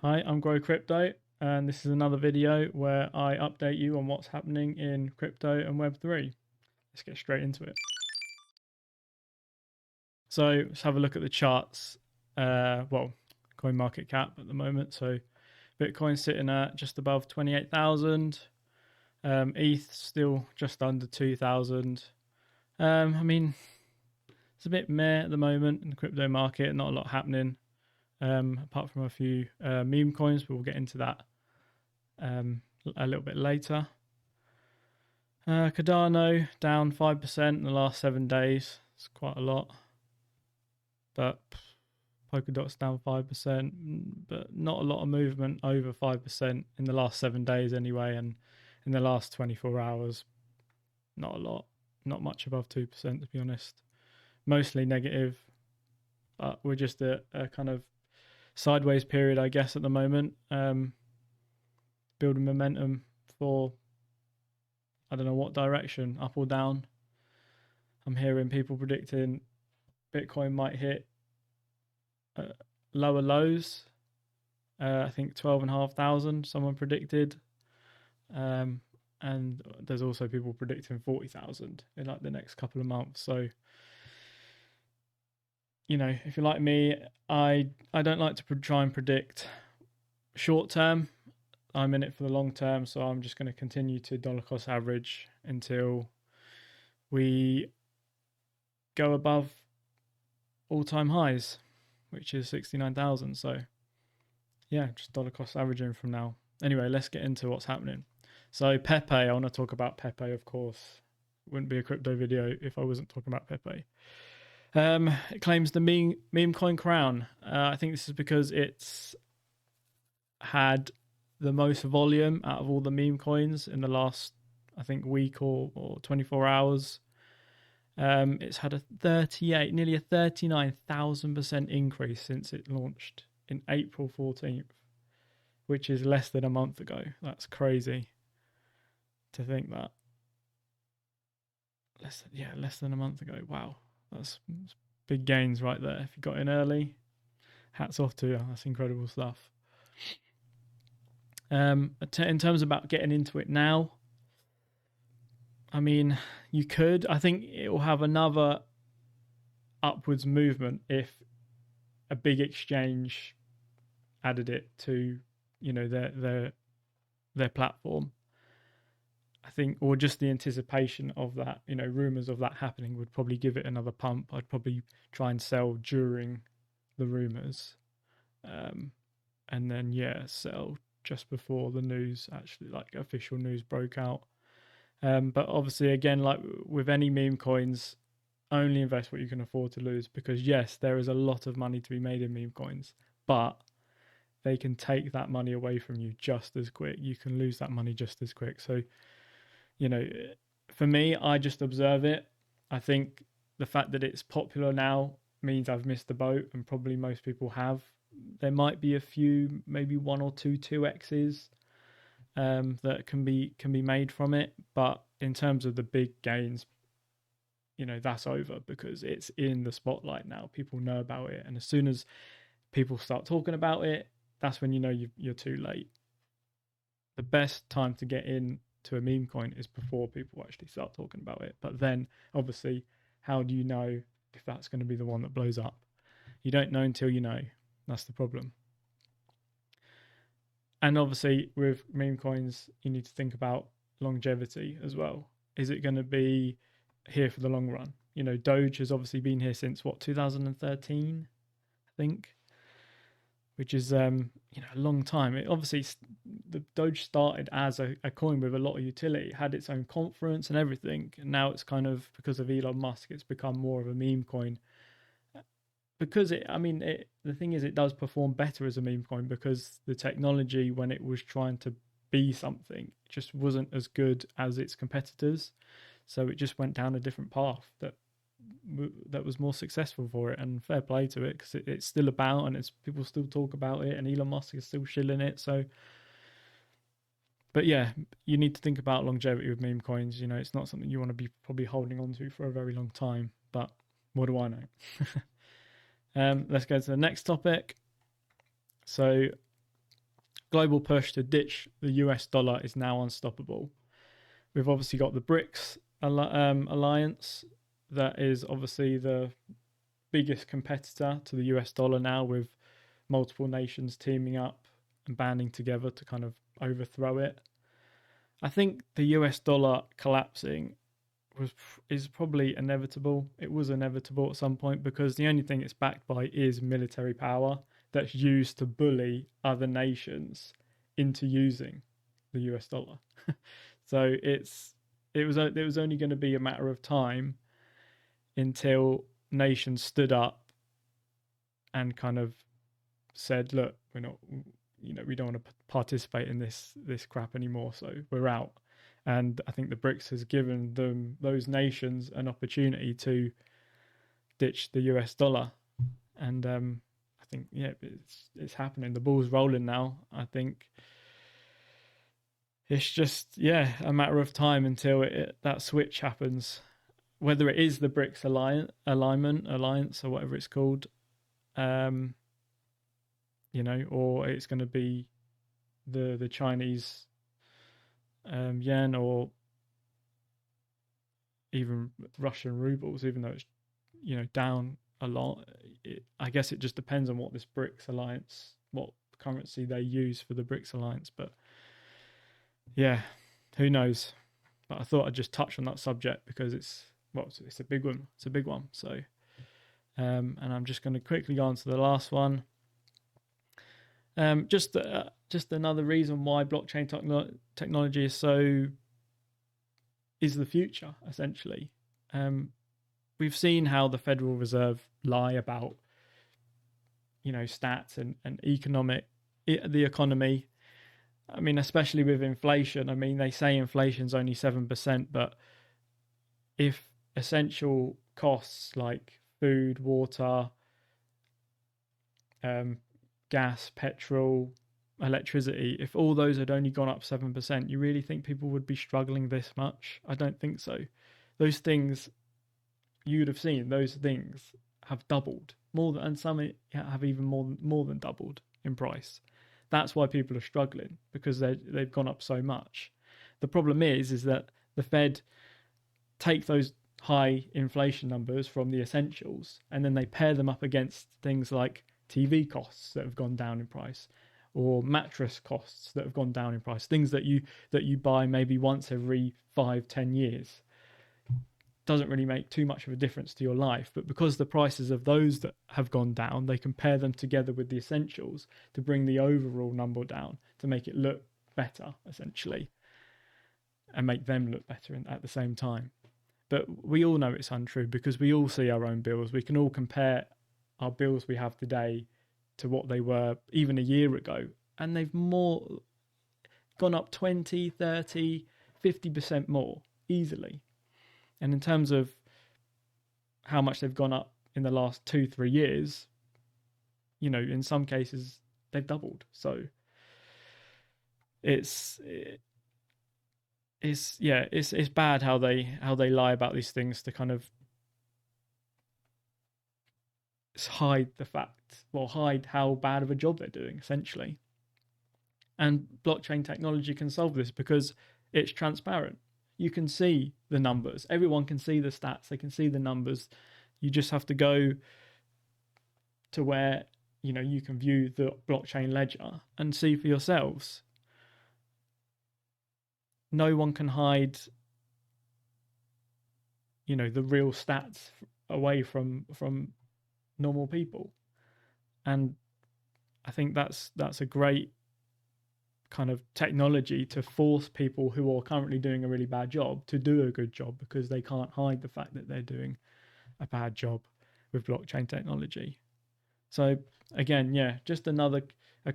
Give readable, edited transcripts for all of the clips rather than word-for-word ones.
Hi, I'm GrowCrypto, and this is another video where I update you on what's happening in crypto and Web3. Let's get straight into it. So let's have a look at the charts. Coin market cap at the moment. So Bitcoin sitting at just above 28,000. ETH still just under 2,000. It's a bit meh at the moment in the crypto market. Not a lot happening. Apart from a few meme coins, but we'll get into that a little bit later. Cardano down 5% in the last 7 days. It's quite a lot. But Polkadot's down 5%, but not a lot of movement over 5% in the last 7 days anyway. And in the last 24 hours, not a lot. Not much above 2%, to be honest. Mostly negative. But we're just a kind of sideways period, I guess, at the moment. Building momentum for, I don't know what direction, up or down. I'm hearing people predicting Bitcoin might hit lower lows. I think 12,500 someone predicted. And there's also people predicting 40,000 in like the next couple of months. So, you know, if you're like me, I don't like to try and predict short term. I'm in it for the long term, so I'm just going to continue to dollar cost average until we go above all-time highs, which is 69,000. So yeah, just dollar cost averaging from now. Anyway, let's get into what's happening. So Pepe, I want to talk about Pepe, of course. It wouldn't be a crypto video if I wasn't talking about Pepe. It claims the meme coin crown. I think this is because it's had the most volume out of all the meme coins in the last, I think, week or 24 hours. It's had nearly a 39,000% increase since it launched in April 14th, which is less than a month ago. That's crazy to think that. Less than a month ago. Wow, that's big gains right there. If you got in early, hats off to you. That's incredible stuff. In terms about getting into it now, I mean, you could. I think it will have another upwards movement if a big exchange added it to, you know, their platform. I think, or just the anticipation of that, you know, rumors of that happening would probably give it another pump. I'd probably try and sell during the rumors, and then sell just before the news actually, like official news, broke out. But obviously, again, like with any meme coins, only invest what you can afford to lose, because yes, there is a lot of money to be made in meme coins, but they can take that money away from you just as quick. You can lose that money just as quick. So, you know, for me, I just observe it. I think the fact that it's popular now means I've missed the boat, and probably most people have. There might be a few, maybe 1 or 2x's that can be made from it, but in terms of the big gains, you know, that's over because it's in the spotlight now. People know about it, and as soon as people start talking about it, that's when you know you're too late. The best time to get in to a meme coin is before people actually start talking about it. But then, obviously, how do you know if that's going to be the one that blows up? You don't know until you know. That's the problem. And obviously, with meme coins, you need to think about longevity as well. Is it going to be here for the long run? You know, Doge has obviously been here since 2013, I think, which is a long time. It obviously, the Doge started as a coin with a lot of utility, had its own conference and everything, and now it's kind of, because of Elon Musk, it's become more of a meme coin. Because the thing is, it does perform better as a meme coin because the technology, when it was trying to be something, just wasn't as good as its competitors. So it just went down a different path that was more successful for it, and fair play to it, because it's still about, and it's people still talk about it, and Elon Musk is still shilling it. So, but yeah, you need to think about longevity with meme coins. You know, it's not something you want to be probably holding on to for a very long time, but what do I know? Let's go to the next topic. So global push to ditch the US dollar is now unstoppable. We've obviously got the BRICS alliance, that is obviously the biggest competitor to the US dollar now, with multiple nations teaming up and banding together to kind of overthrow it. I think the US dollar collapsing is probably inevitable. It was inevitable at some point, because the only thing it's backed by is military power that's used to bully other nations into using the US dollar. So it was only going to be a matter of time until nations stood up and kind of said, look, we're not, we don't want to participate in this crap anymore, so we're out. And I think the BRICS has given those nations an opportunity to ditch the US dollar. And I think, it's happening. The ball's rolling now. I think it's just, a matter of time until that switch happens. Whether it is the BRICS alliance, or whatever it's called, or it's going to be the Chinese yen, or even Russian rubles, even though it's down a lot. I guess it just depends on what this BRICS alliance, what currency they use for the BRICS alliance. But who knows? But I thought I'd just touch on that subject because it's a big one. It's a big one. So, and I'm just going to quickly go on to the last one. Just another reason why blockchain technology is the future, essentially. We've seen how the Federal Reserve lie about, stats and the economy. I mean, especially with inflation. I mean, they say inflation's only 7%, but if essential costs like food, water, gas, petrol, electricity, if all those had only gone up 7%, you really think people would be struggling this much? I don't think so. Those things, you'd have seen, those things have doubled and some have even more than doubled in price. That's why people are struggling, because they've gone up so much. The problem is that the Fed take those high inflation numbers from the essentials, and then they pair them up against things like TV costs that have gone down in price, or mattress costs that have gone down in price, things that you buy maybe once every 5-10 years. Doesn't really make too much of a difference to your life, but because the prices of those that have gone down, they compare them together with the essentials to bring the overall number down, to make it look better, essentially, and make them look better at the same time. But we all know it's untrue, because we all see our own bills. We can all compare our bills we have today to what they were even a year ago, and they've gone up 20, 30, 50% more easily. And in terms of how much they've gone up in the last 2-3 years, in some cases they've doubled. So it's bad how they lie about these things to kind of hide how bad of a job they're doing, essentially. And blockchain technology can solve this because it's transparent. You can see the numbers. Everyone can see the stats. They can see the numbers. You just have to go to where, you can view the blockchain ledger and see for yourselves. No one can hide, the real stats away from normal people. And I think that's a great kind of technology to force people who are currently doing a really bad job to do a good job, because they can't hide the fact that they're doing a bad job with blockchain technology. So again, just a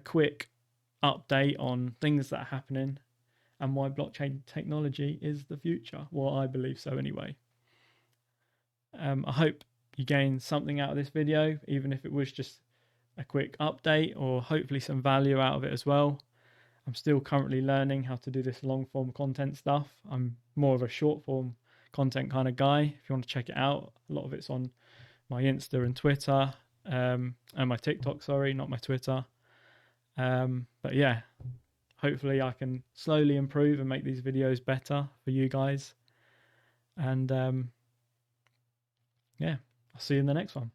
quick update on things that are happening and why blockchain technology is the future. Well, I believe so anyway. I hope you gained something out of this video, even if it was just a quick update, or hopefully some value out of it as well. I'm still currently learning how to do this long form content stuff. I'm more of a short form content kind of guy. If you want to check it out, a lot of it's on my Insta and Twitter, and my TikTok, not my Twitter. But hopefully I can slowly improve and make these videos better for you guys. And yeah, I'll see you in the next one.